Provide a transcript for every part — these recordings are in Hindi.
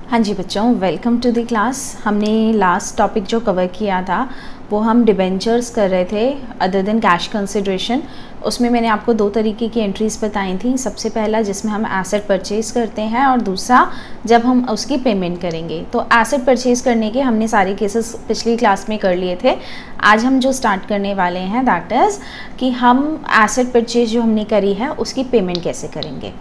हाँ जी बच्चों, वेलकम टू द क्लास। हमने लास्ट टॉपिक जो कवर किया था वो हम डिबेंचर्स कर रहे थे अदर देन कैश कंसिडरेशन। उसमें मैंने आपको दो तरीके की एंट्रीज़ बताई थी। सबसे पहला जिसमें हम एसेट परचेज़ करते हैं और दूसरा जब हम उसकी पेमेंट करेंगे। तो एसेट परचेज़ करने के हमने सारे केसेस पिछली क्लास में कर लिए थे। आज हम जो स्टार्ट करने वाले हैं दैट इज़ कि हम एसेट परचेज़ जो हमने करी है उसकी पेमेंट कैसे करेंगे।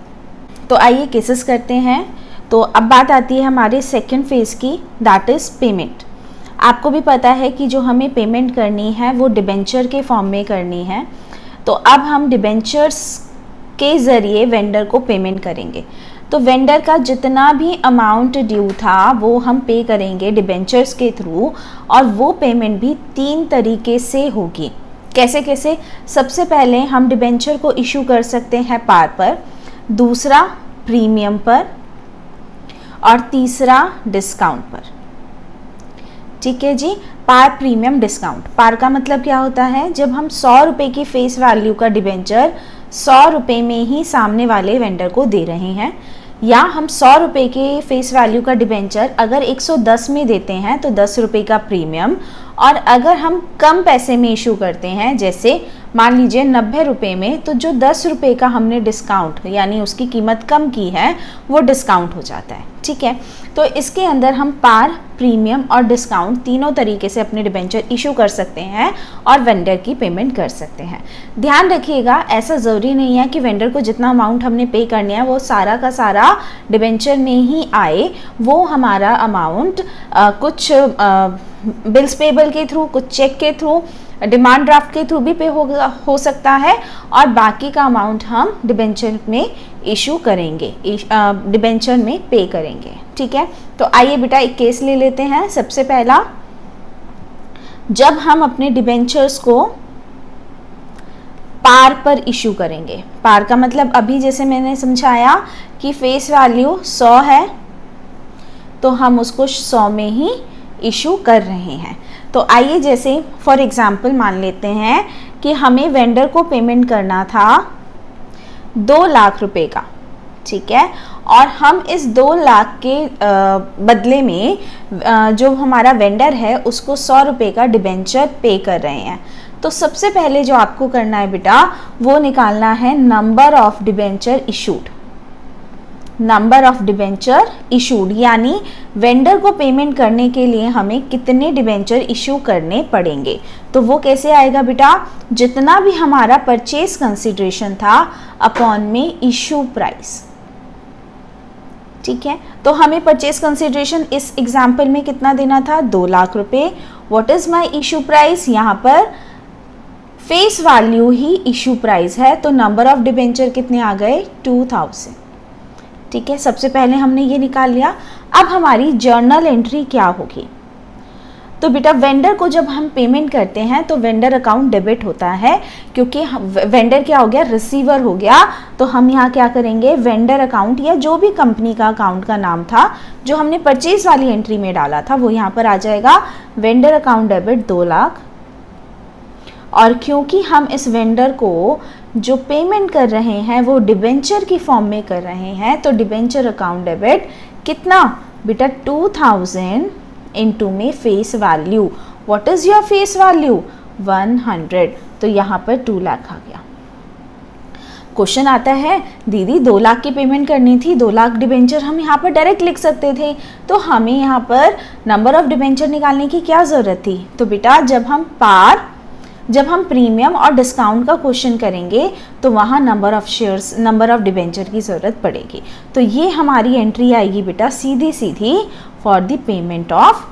तो आइए केसेस करते हैं। तो अब बात आती है हमारे सेकेंड फेज़ की, दैट इज़ पेमेंट। आपको भी पता है कि जो हमें पेमेंट करनी है वो डिबेंचर के फॉर्म में करनी है। तो अब हम डिबेंचर्स के ज़रिए वेंडर को पेमेंट करेंगे। तो वेंडर का जितना भी अमाउंट ड्यू था वो हम पे करेंगे डिबेंचर्स के थ्रू, और वो पेमेंट भी 3 तरीके से होगी। कैसे कैसे? सबसे पहले हम डिबेंचर को इशू कर सकते हैं पार पर, दूसरा प्रीमियम पर, और तीसरा डिस्काउंट पर। ठीक है जी। पार, प्रीमियम, डिस्काउंट। पार का मतलब क्या होता है? जब हम 100 रुपये की फेस वैल्यू का डिबेंचर 100 रुपये में ही सामने वाले वेंडर को दे रहे हैं, या हम 100 रुपये के फेस वैल्यू का डिबेंचर अगर 110 में देते हैं तो 10 रुपये का प्रीमियम, और अगर हम कम पैसे में इशू करते हैं जैसे मान लीजिए 90 रुपये में, तो जो 10 रुपये का हमने डिस्काउंट यानी उसकी कीमत कम की है वो डिस्काउंट हो जाता है। ठीक है। तो इसके अंदर हम पार, प्रीमियम और डिस्काउंट तीनों तरीके से अपने डिबेंचर इशू कर सकते हैं और वेंडर की पेमेंट कर सकते हैं। ध्यान रखिएगा, ऐसा ज़रूरी नहीं है कि वेंडर को जितना अमाउंट हमने पे करना है वो सारा का सारा डिबेंचर में ही आए। वो हमारा अमाउंट कुछ बिल्स पेबल के थ्रू, कुछ चेक के थ्रू, डिमांड ड्राफ्ट के थ्रू भी पे हो सकता है, और बाकी का अमाउंट हम डिबेंचर में इशू करेंगे, डिबेंचर में पे करेंगे। ठीक है। तो आइए बेटा एक केस ले लेते हैं। सबसे पहला, जब हम अपने डिबेंचर्स को पार पर इशू करेंगे। पार का मतलब अभी जैसे मैंने समझाया कि फेस वैल्यू 100 है तो हम उसको 100 में ही इशू कर रहे हैं। तो आइए जैसे फॉर एग्जांपल मान लेते हैं कि हमें वेंडर को पेमेंट करना था 2 लाख रुपए का। ठीक है। और हम इस 2 लाख के बदले में जो हमारा वेंडर है उसको 100 रुपये का डिबेंचर पे कर रहे हैं। तो सबसे पहले जो आपको करना है बेटा वो निकालना है number of debenture issued. Number of debenture issued यानी वेंडर को पेमेंट करने के लिए हमें कितने डिबेंचर इशू करने पड़ेंगे। तो वो कैसे आएगा बेटा? जितना भी हमारा परचेज कंसिडरेशन था अपॉन में इशू प्राइस। ठीक है। तो हमें परचेज कंसिडरेशन इस एग्जाम्पल में कितना देना था? 2 लाख रुपए। What is my issue price? यहाँ पर फेस वैल्यू ही इशू प्राइस है, तो नंबर ऑफ डिबेंचर कितने आ गए? 2000। ठीक है। सबसे पहले हमने ये निकाल लिया। अब हमारी जर्नल एंट्री क्या होगी? तो बेटा वेंडर को जब हम पेमेंट करते हैं तो वेंडर अकाउंट डेबिट होता है, क्योंकि वेंडर क्या हो गया? रिसीवर हो गया। तो हम यहाँ क्या करेंगे? वेंडर अकाउंट या जो भी कंपनी का अकाउंट का नाम था जो हमने परचेज वाली एंट्री में डाला था वो यहाँ पर आ जाएगा, वेंडर अकाउंट डेबिट 2 लाख। और क्योंकि हम इस वेंडर को जो पेमेंट कर रहे हैं वो डिबेंचर की फॉर्म में कर रहे हैं, तो डिबेंचर अकाउंट डेबिट कितना बेटा? 2000 इनटू में face value. What is your face value? 100। तो यहाँ पर 2 लाख आ गया। क्वेश्चन आता है दीदी 2 लाख की पेमेंट करनी थी, 2 लाख डिबेंचर हम यहाँ पर डायरेक्ट लिख सकते थे, तो हमें यहाँ पर नंबर ऑफ डिबेंचर निकालने की क्या ज़रूरत थी? तो बेटा जब हम प्रीमियम और डिस्काउंट का क्वेश्चन करेंगे तो वहाँ number of shares, number of debenture की ज़रूरत पड़ेगी। तो ये हमारी एंट्री आएगी बेटा सीधी सीधी for the payment of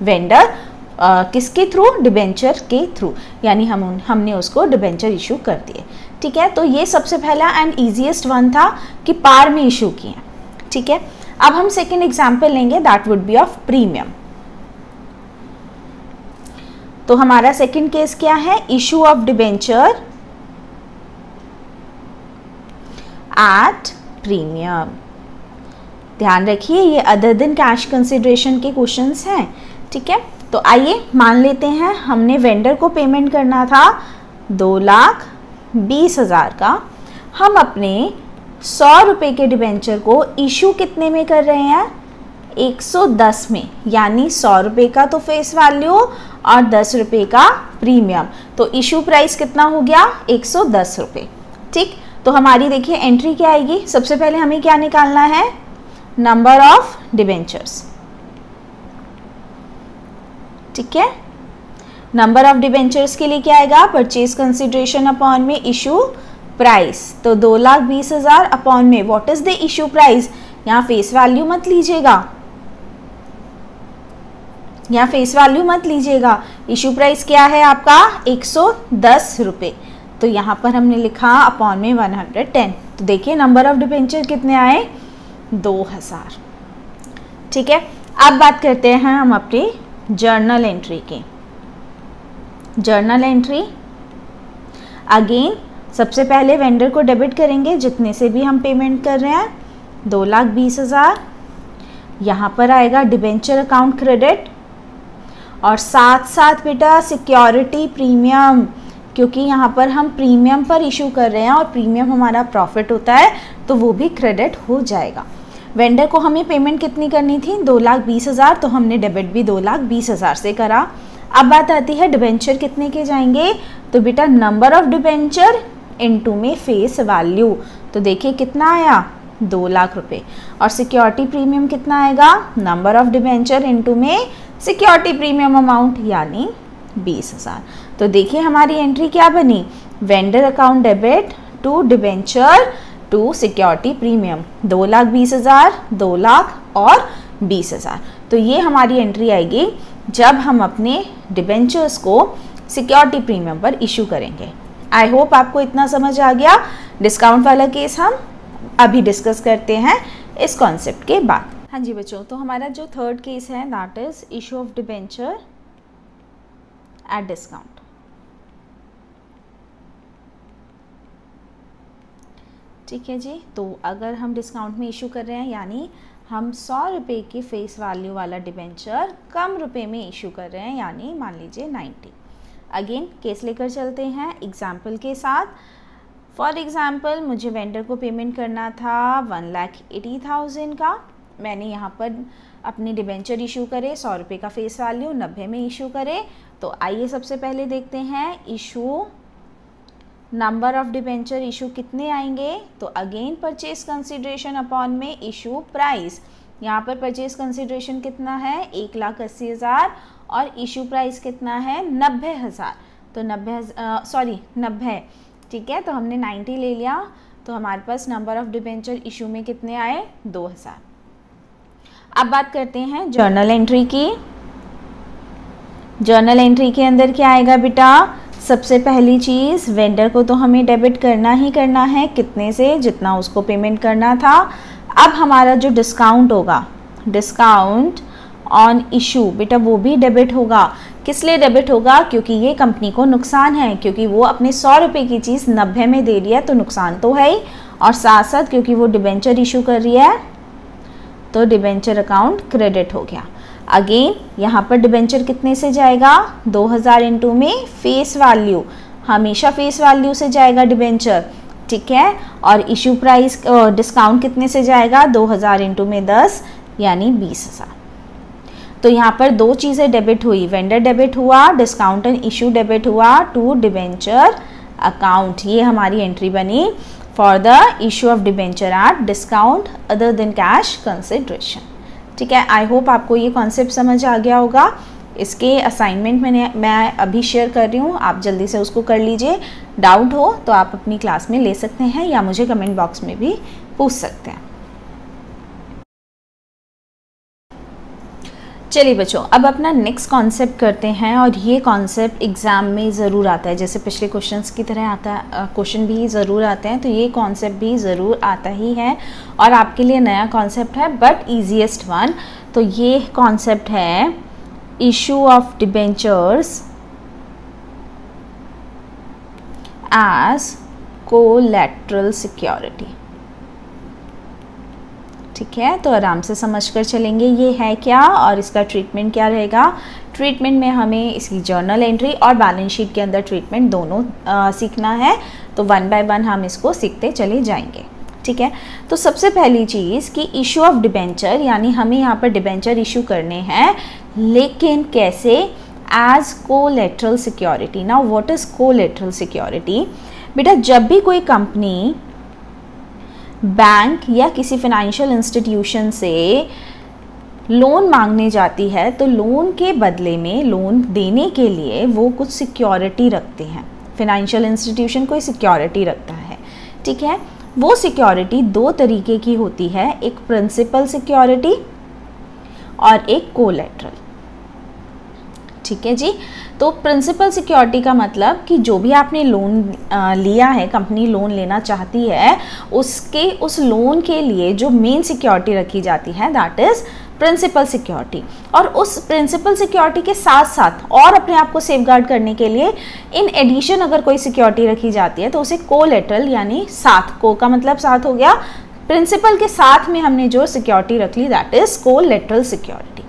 vendor. किसके थ्रू? डिबेंचर के थ्रू, यानी हमने उसको डिबेंचर इशू कर दिए। ठीक है। तो ये सबसे पहला एंड ईजीएस्ट वन था कि पार में इशू किए। ठीक है। अब हम सेकेंड एग्जाम्पल लेंगे, that would be of premium. तो हमारा सेकंड केस क्या है? Issue of debenture at premium. ध्यान रखिए ये अदर देन कैश कंसिडरेशन के क्वेश्चंस हैं। ठीक है। तो आइए मान लेते हैं हमने वेंडर को पेमेंट करना था 2,20,000 का। हम अपने 100 रुपये के डिबेंचर को इशू कितने में कर रहे हैं? 110 में, यानी 100 रुपये का तो फेस वैल्यू और 10 रुपये का प्रीमियम, तो इशू प्राइस कितना हो गया 110 रुपये। ठीक, तो हमारी देखिए एंट्री क्या आएगी, सबसे पहले हमें क्या निकालना है, नंबर ऑफ डिबेंचर्स। ठीक है, नंबर ऑफ डिबेंचर्स के लिए क्या आएगा, परचेज कंसिडरेशन अपॉन में इशू प्राइस, तो 2,20,000 अपॉन में what is the issue price, यहाँ फेस वैल्यू मत लीजिएगा, यहाँ फेस वैल्यू मत लीजिएगा, इशू प्राइस क्या है आपका 110 रुपये, तो यहाँ पर हमने लिखा अपॉन में 110। तो देखिए नंबर ऑफ डिबेंचर कितने आए 2000। ठीक है, अब बात करते हैं हम अपनी जर्नल एंट्री की। जर्नल एंट्री अगेन सबसे पहले वेंडर को डेबिट करेंगे जितने से भी हम पेमेंट कर रहे हैं, 2,20,000। यहाँ पर आएगा डिबेंचर अकाउंट क्रेडिट और साथ साथ बेटा सिक्योरिटी प्रीमियम, क्योंकि यहाँ पर हम प्रीमियम पर इशू कर रहे हैं और प्रीमियम हमारा प्रॉफिट होता है, तो वो भी क्रेडिट हो जाएगा। वेंडर को हमें पेमेंट कितनी करनी थी 2,20,000, तो हमने डेबिट भी 2,20,000 से करा। अब बात आती है डिबेंचर कितने के जाएंगे, तो बेटा नंबर ऑफ डिबेंचर इनटू में फेस वैल्यू, तो देखिए कितना आया 2 लाख रुपये, और सिक्योरिटी प्रीमियम कितना आएगा, नंबर ऑफ डिबेंचर इनटू में सिक्योरिटी प्रीमियम अमाउंट यानी 20,000। तो देखिए हमारी एंट्री क्या बनी, vendor account debit to debenture to security premium, 2,20,000, 2 lakh और 20,000। तो ये हमारी एंट्री आएगी जब हम अपने डिबेंचर्स को सिक्योरिटी प्रीमियम पर इशू करेंगे। आई होप आपको इतना समझ आ गया। डिस्काउंट वाला केस हम अभी डिस्कस करते हैं इस कॉन्सेप्ट के बाद। हाँ जी बच्चों, तो हमारा जो थर्ड केस है that is issue of debenture at discount. ठीक है जी, तो अगर हम डिस्काउंट में इशू कर रहे हैं यानी हम 100 रुपये की फेस वैल्यू वाला डिबेंचर कम रुपए में इशू कर रहे हैं, यानी मान लीजिए 90। अगेन केस लेकर चलते हैं एग्जाम्पल के साथ। फॉर एग्ज़ाम्पल मुझे वेंडर को पेमेंट करना था 1,80,000 का, मैंने यहाँ पर अपने डिबेंचर इशू करे 100 रुपये का फेस वैल्यू 90 में इशू करे। तो आइए सबसे पहले देखते हैं issue number of debenture issue कितने आएंगे। तो अगेन परचेज कंसिडरेशन अपॉन में इशू प्राइस, यहाँ पर परचेज कंसिडरेशन कितना है 1,80,000 और इशू प्राइस कितना है 90,000। तो 90, ठीक है, तो हमने 90 ले लिया, तो हमारे पास नंबर ऑफ डिबेंचर इशू में कितने आए 2,000। अब बात करते हैं जर्नल एंट्री की। जर्नल एंट्री के अंदर क्या आएगा बेटा, सबसे पहली चीज़ वेंडर को तो हमें डेबिट करना ही करना है, कितने से, जितना उसको पेमेंट करना था। अब हमारा जो डिस्काउंट होगा, डिस्काउंट ऑन इशू, बेटा वो भी डेबिट होगा। किस लिए डेबिट होगा, क्योंकि ये कंपनी को नुकसान है, क्योंकि वो अपने 100 रुपये की चीज़ 90 में दे रही है, तो नुकसान तो है ही, और साथ साथ क्योंकि वो डिबेंचर इशू कर रही है तो डिबेंचर अकाउंट क्रेडिट हो गया। अगेन यहाँ पर डिबेंचर कितने से जाएगा 2,000 इंटू में फेस वैल्यू, हमेशा फेस वैल्यू से जाएगा डिबेंचर, ठीक है, और इशू प्राइस डिस्काउंट कितने से जाएगा 2,000 इंटू में 10 यानी 20,000। तो यहाँ पर दो चीज़ें डेबिट हुई, वेंडर डेबिट हुआ, डिस्काउंट एंड इशू डेबिट हुआ टू डिबेंचर अकाउंट। ये हमारी एंट्री बनी for the issue of debenture at discount other than cash consideration. ठीक है, आई होप आपको ये कॉन्सेप्ट समझ आ गया होगा। इसके असाइनमेंट मैं अभी शेयर कर रही हूँ, आप जल्दी से उसको कर लीजिए। डाउट हो तो आप अपनी क्लास में ले सकते हैं या मुझे कमेंट बॉक्स में भी पूछ सकते हैं। चलिए बच्चों, अब अपना नेक्स्ट कॉन्सेप्ट करते हैं, और ये कॉन्सेप्ट एग्ज़ाम में ज़रूर आता है, जैसे पिछले क्वेश्चंस की तरह आता है, क्वेश्चन भी ज़रूर आते हैं, तो ये कॉन्सेप्ट भी ज़रूर आता ही है और आपके लिए नया कॉन्सेप्ट है बट ईजीएस्ट वन। तो ये कॉन्सेप्ट है issue of debentures as collateral security. ठीक है, तो आराम से समझकर चलेंगे ये है क्या और इसका ट्रीटमेंट क्या रहेगा। ट्रीटमेंट में हमें इसकी जर्नल एंट्री और बैलेंस शीट के अंदर ट्रीटमेंट दोनों सीखना है, तो वन बाय वन हम इसको सीखते चले जाएंगे। ठीक है। तो सबसे पहली चीज़ कि इशू ऑफ डिबेंचर, यानी हमें यहाँ पर डिबेंचर इशू करने हैं, लेकिन कैसे? As collateral security. Now what is collateral security? बेटा जब भी कोई कंपनी बैंक या किसी फाइनेंशियल इंस्टीट्यूशन से लोन मांगने जाती है तो लोन के बदले में, लोन देने के लिए वो कुछ सिक्योरिटी रखते हैं। फाइनेंशियल इंस्टीट्यूशन कोई सिक्योरिटी रखता है, ठीक है। वो सिक्योरिटी दो तरीके की होती है, एक प्रिंसिपल सिक्योरिटी और एक कोलेटरल, ठीक है जी। तो प्रिंसिपल सिक्योरिटी का मतलब कि जो भी आपने लोन लिया है, कंपनी लोन लेना चाहती है, उसके उस लोन के लिए जो मेन सिक्योरिटी रखी जाती है दैट इज प्रिंसिपल सिक्योरिटी। और उस प्रिंसिपल सिक्योरिटी के साथ साथ और अपने आप को सेफगार्ड करने के लिए इन एडिशन अगर कोई सिक्योरिटी रखी जाती है तो उसे कोलेटरल, यानी साथ, को का मतलब साथ हो गया, प्रिंसिपल के साथ में हमने जो सिक्योरिटी रख ली दैट इज कोलेटरल सिक्योरिटी।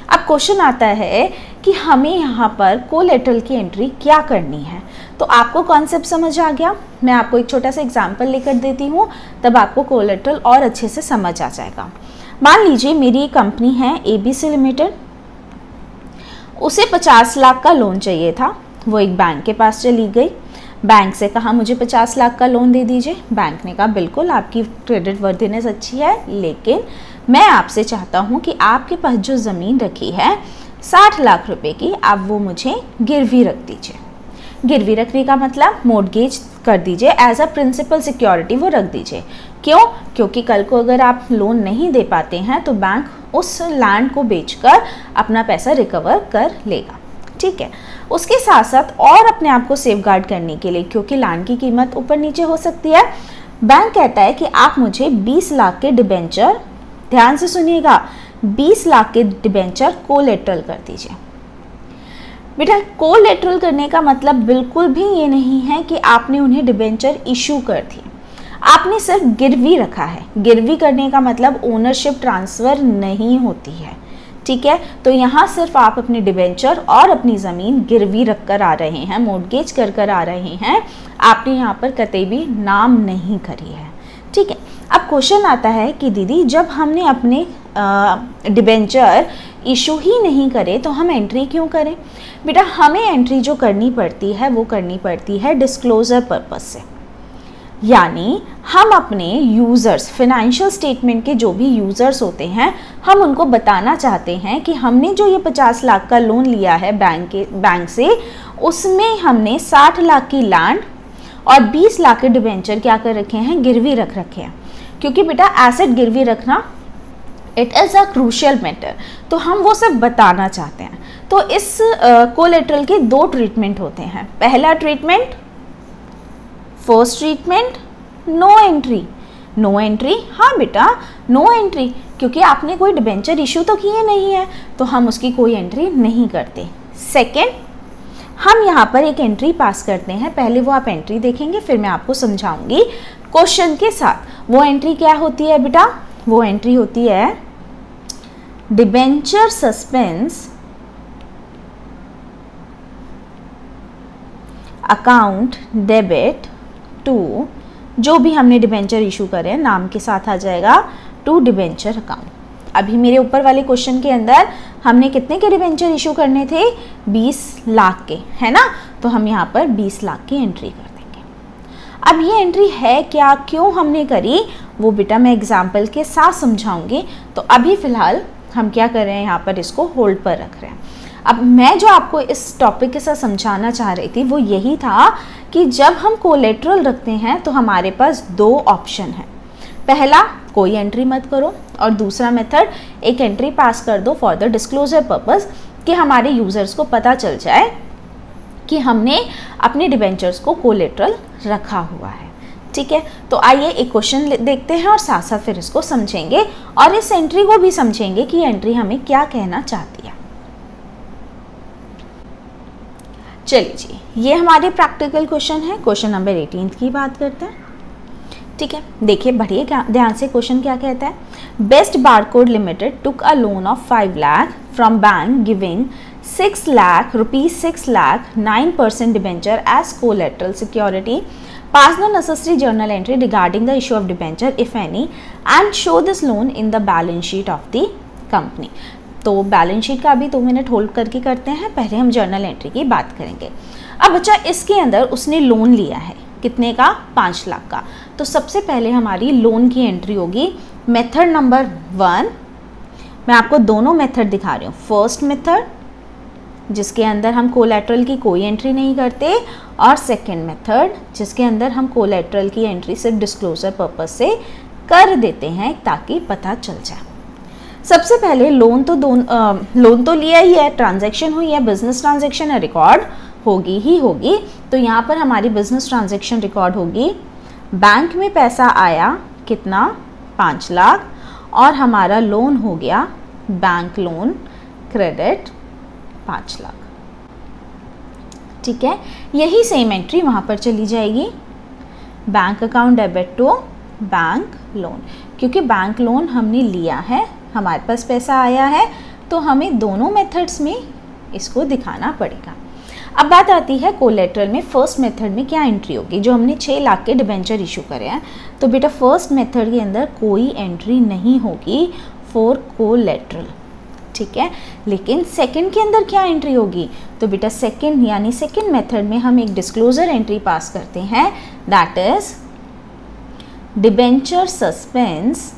अब क्वेश्चन आता है कि हमें यहाँ पर कोलेटरल की एंट्री क्या करनी है। तो आपको कॉन्सेप्ट समझ आ गया। मैं आपको एक छोटा सा एग्जांपल लेकर देती हूँ, तब आपको कोलेटरल और अच्छे से समझ आ जाएगा। मान लीजिए मेरी एक कंपनी है ABC लिमिटेड, उसे 50 लाख का लोन चाहिए था। वो एक बैंक के पास चली गई, बैंक से कहा मुझे 50 लाख का लोन दे दीजिए। बैंक ने कहा बिल्कुल, आपकी क्रेडिट वर्दीनेस अच्छी है, लेकिन मैं आपसे चाहता हूँ कि आपके पास जो ज़मीन रखी है 60 लाख रुपए की, आप वो मुझे गिरवी रख दीजिए। गिरवी रखने का मतलब मोर्टगेज कर दीजिए, एज अ प्रिंसिपल सिक्योरिटी वो रख दीजिए। क्यों? क्योंकि कल को अगर आप लोन नहीं दे पाते हैं तो बैंक उस लैंड को बेचकर अपना पैसा रिकवर कर लेगा, ठीक है। उसके साथ साथ और अपने आप को सेफगार्ड करने के लिए, क्योंकि लैंड की कीमत ऊपर नीचे हो सकती है, बैंक कहता है कि आप मुझे 20 लाख के डिबेंचर, ध्यान से सुनिएगा, 20 लाख के डिबेंचर कोलेटरल कर दीजिए। बेटा कोलेटरल करने का मतलब बिल्कुल भी ये नहीं है कि आपने उन्हें डिबेंचर इशू कर दी, आपने सिर्फ गिरवी रखा है। गिरवी करने का मतलब ओनरशिप ट्रांसफ़र नहीं होती है, ठीक है। तो यहाँ सिर्फ आप अपने डिबेंचर और अपनी ज़मीन गिरवी रख कर आ रहे हैं, मोर्टगेज कर कर आ रहे हैं, आपने यहाँ पर कतई भी नाम नहीं करी है, ठीक है। अब क्वेश्चन आता है कि दीदी जब हमने अपने डिबेंचर इशू ही नहीं करे तो हम एंट्री क्यों करें? बेटा हमें एंट्री जो करनी पड़ती है वो करनी पड़ती है डिस्क्लोजर पर्पस से, यानी हम अपने यूज़र्स, फाइनेंशियल स्टेटमेंट के जो भी यूज़र्स होते हैं, हम उनको बताना चाहते हैं कि हमने जो ये 50 लाख का लोन लिया है बैंक से, उसमें हमने 60 लाख की लैंड और 20 लाख के डिबेंचर क्या कर रखे हैं, गिरवी रख रखे हैं। क्योंकि बेटा एसेट गिरवी रखना it is a crucial matter, तो हम वो सब बताना चाहते हैं। तो इस कोलेटरल के दो ट्रीटमेंट होते हैं। पहला treatment, first treatment, no entry. No entry, हाँ बेटा नो एंट्री, क्योंकि आपने कोई डिबेंचर इशू तो किए नहीं है, तो हम उसकी कोई एंट्री नहीं करते। सेकेंड, हम यहाँ पर एक एंट्री पास करते हैं, पहले वो आप एंट्री देखेंगे फिर मैं आपको समझाऊंगी क्वेश्चन के साथ। वो एंट्री क्या होती है बेटा? वो एंट्री होती है debenture suspense account debit to, जो भी हमने डिबेंचर इशू करे नाम के साथ आ जाएगा, टू डिबेंचर अकाउंट। अभी मेरे ऊपर वाले क्वेश्चन के अंदर हमने कितने के डिबेंचर इशू करने थे? 20 लाख के, है ना। तो हम यहाँ पर 20 लाख की एंट्री कर देंगे। अब ये एंट्री है क्या, क्यों हमने करी, वो बेटा मैं एग्जाम्पल के साथ समझाऊंगी। तो अभी फ़िलहाल हम क्या कर रहे हैं, यहाँ पर इसको होल्ड पर रख रहे हैं। अब मैं जो आपको इस टॉपिक के साथ समझाना चाह रही थी वो यही था कि जब हम कोलेटरल रखते हैं तो हमारे पास दो ऑप्शन है। पहला, कोई एंट्री मत करो, और दूसरा मेथड, एक एंट्री पास कर दो फॉर द डिस्क्लोजर पर्पस, कि हमारे यूज़र्स को पता चल जाए कि हमने अपने डिबेंचर्स को कोलेटरल रखा हुआ है, ठीक है। तो आइए एक क्वेश्चन देखते हैं और साथ साथ फिर इसको समझेंगे और इस एंट्री को भी समझेंगे कि एंट्री हमें क्या कहना चाहती है। चलिए जी, ये हमारे प्रैक्टिकल क्वेश्चन है। क्वेश्चन नंबर 18 की बात करते हैं, ठीक है। देखिए बढ़िए ध्यान से, क्वेश्चन क्या कहता है। Best barcode limited took a loan of 5 lakh from bank giving 6 lakh rupees 6 lakh 9% debenture as collateral security pass the necessary journal entry regarding the issue of debenture if any and show this loan in the balance sheet of the company. तो बैलेंस शीट का अभी 2 मिनट होल्ड करके करते हैं, पहले हम जर्नल एंट्री की बात करेंगे। अब बच्चा इसके अंदर उसने लोन लिया है, कितने का? 5 लाख का। तो सबसे पहले हमारी लोन की एंट्री होगी मेथड नंबर 1। मैं आपको दोनों मेथड दिखा रही हूँ। फर्स्ट मेथड जिसके अंदर हम कोलैटरल की कोई एंट्री नहीं करते, और सेकेंड मेथड जिसके अंदर हम कोलैटरल की एंट्री सिर्फ डिस्क्लोजर पर्पस से कर देते हैं ताकि पता चल जाए। सबसे पहले लोन तो लिया ही है, ट्रांजैक्शन हुई है, बिजनेस ट्रांजैक्शन है, रिकॉर्ड होगी ही होगी। तो यहाँ पर हमारी बिजनेस ट्रांजैक्शन रिकॉर्ड होगी। बैंक में पैसा आया कितना? 5 लाख, और हमारा लोन हो गया बैंक लोन क्रेडिट 5 लाख। ठीक है, यही सेम एंट्री वहाँ पर चली जाएगी, bank account debit to bank loan, क्योंकि बैंक लोन हमने लिया है, हमारे पास पैसा आया है, तो हमें दोनों मेथड्स में इसको दिखाना पड़ेगा। अब बात आती है कोलेटरल में। फर्स्ट मेथड में क्या एंट्री होगी? जो हमने 6 लाख के डिबेंचर इशू करे हैं, तो बेटा फर्स्ट मेथड के अंदर कोई एंट्री नहीं होगी फॉर कोलेटरल। ठीक है, लेकिन सेकंड के अंदर क्या एंट्री होगी? तो बेटा सेकंड यानी सेकंड मेथड में हम एक डिस्क्लोजर एंट्री पास करते हैं, that is debenture suspense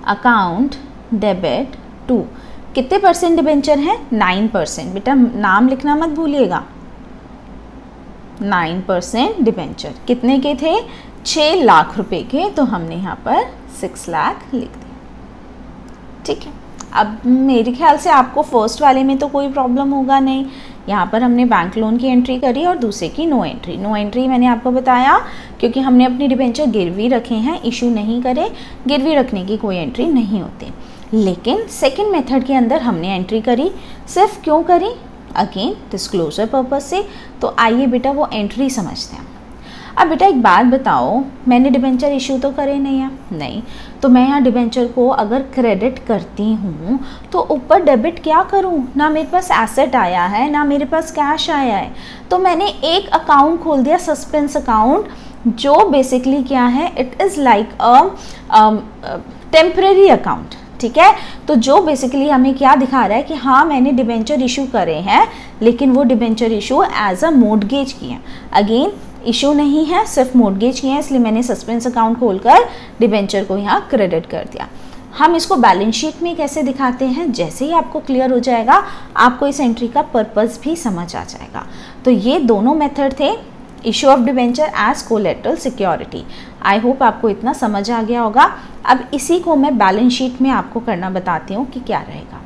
account debit to. कितने परसेंट डिबेंचर है? 9%। बेटा नाम लिखना मत भूलिएगा। 9% डिबेंचर कितने के थे? 6 लाख रुपए के, तो हमने यहाँ पर 6 लाख लिख दिया। ठीक है, अब मेरे ख्याल से आपको फर्स्ट वाले में तो कोई प्रॉब्लम होगा नहीं। यहाँ पर हमने बैंक लोन की एंट्री करी और दूसरे की नो एंट्री। नो एंट्री मैंने आपको बताया क्योंकि हमने अपनी डिबेंचर गिरवी रखे हैं, इशू नहीं करे, गिरवी रखने की कोई एंट्री नहीं होती। लेकिन सेकंड मेथड के अंदर हमने एंट्री करी, सिर्फ क्यों करी? अगेन डिस्क्लोजर पर्पस से। तो आइए बेटा वो एंट्री समझते हैं। अब बेटा एक बात बताओ, मैंने डिबेंचर इशू तो करे नहीं है, नहीं, तो मैं यहाँ डिबेंचर को अगर क्रेडिट करती हूँ तो ऊपर डेबिट क्या करूँ? ना मेरे पास एसेट आया है ना मेरे पास कैश आया है, तो मैंने एक अकाउंट खोल दिया, सस्पेंस अकाउंट, जो बेसिकली क्या है? It is like a temporary account. ठीक है, तो जो बेसिकली हमें क्या दिखा रहा है कि हाँ मैंने डिबेंचर इशू करे हैं, लेकिन वो debenture issue as a mortgage किए हैं। अगेन इशू नहीं है, सिर्फ मोर्टगेज किए हैं, इसलिए मैंने सस्पेंस अकाउंट खोलकर डिबेंचर को यहाँ क्रेडिट कर दिया। हम इसको बैलेंस शीट में कैसे दिखाते हैं, जैसे ही आपको क्लियर हो जाएगा आपको इस एंट्री का पर्पस भी समझ आ जाएगा। तो ये दोनों मेथड थे, issue of debenture as collateral security. I hope आपको इतना समझ आ गया होगा। अब इसी को मैं बैलेंस शीट में आपको करना बताती हूँ कि क्या रहेगा।